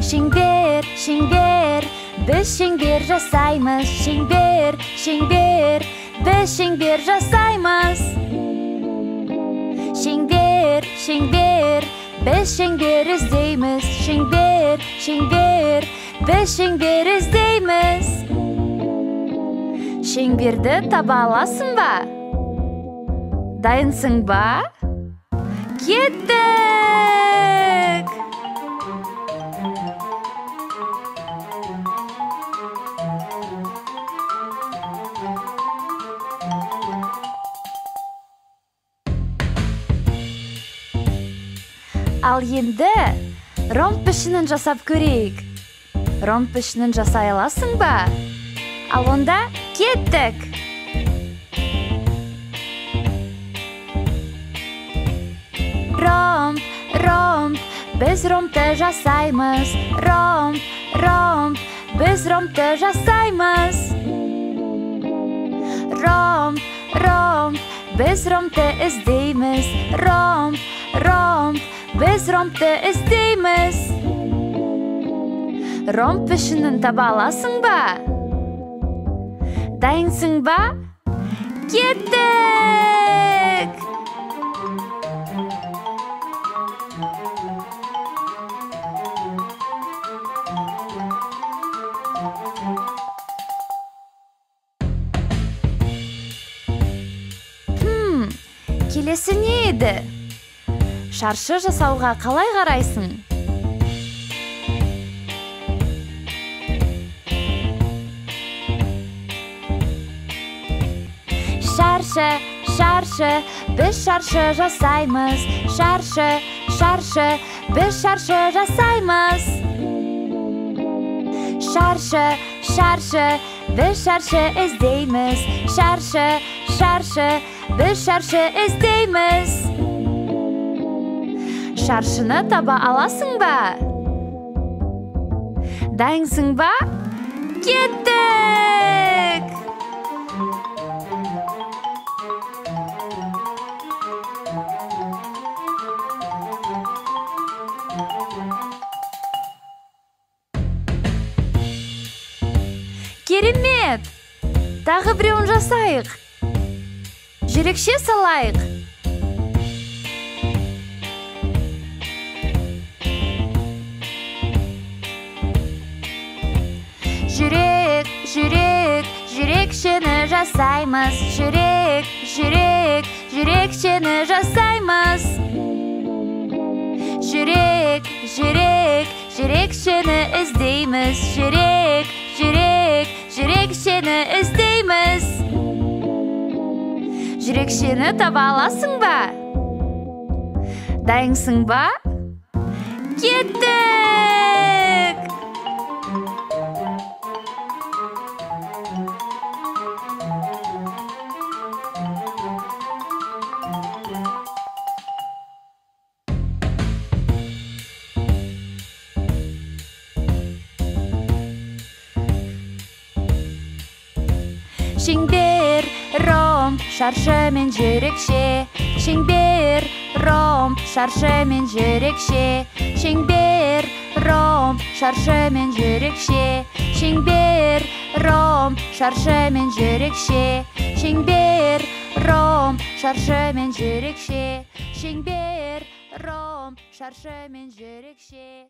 Шеңбер, шеңбер, біз шеңбер жасаймыз. Шеңбер, шеңбер, біз шеңбер жасаймыз. Шеңбер, шеңбер, біз шеңбер іздейміз. Шеңбер, шеңбер, біз шеңбер іздейміз. Шеңберді таба аласың ба? Дайынсың ба? Кеттік! Ал енді ромб пішінін жасап көрейік. Ромб пішінін жасай аласың ба? Ал онда кеттік! Ромб, ромб, біз ромбты жасаймыз. Ромб, ромб, біз ромбты жасаймыз. Ромб, ромб, біз ромбты іздейміз. Ромб, ромб, біз ромбты іздейміз. Ромб пішінін таба аласың ба? Дайынсың ба? Кеттік! Келесі не еді? Шаршы жасауға қалай қарайсың? Шаршы, шаршы, біз шаршы жасаймыз. Шаршы, шаршы, біз шаршы жасаймыз. Шаршы, шаршы, біз шаршы іздейміз. Шаршы, шаршы, біз шаршы іздейміз. Шаршыны таба аласың ба? Дайынсың ба? Кеттік! Керемет! Тағы біреуін жасайық. Жүрекше салайық. Жүрек, жүрек, жүрекшені жасаймыз. Жүрек, жүрек, жүрекшені жасаймыз. Жүрек, жүрек, жүрекшені іздейміз. Жүрек, жүрек, жүрекшені іздейміз. Жүрекшені таба аласың ба? Дайынсың ба? Кеттік! Шеңбер, ромб, шаршы мен жүрекше. Шеңбер, ромб, шаршы мен жүрекше. Шеңбер, ромб, шаршы мен жүрекше. Шеңбер, ромб, шаршы мен жүрекше. Шеңбер, ромб, шаршы мен жүрекше. Шеңбер, ромб, шаршы мен жүрекше.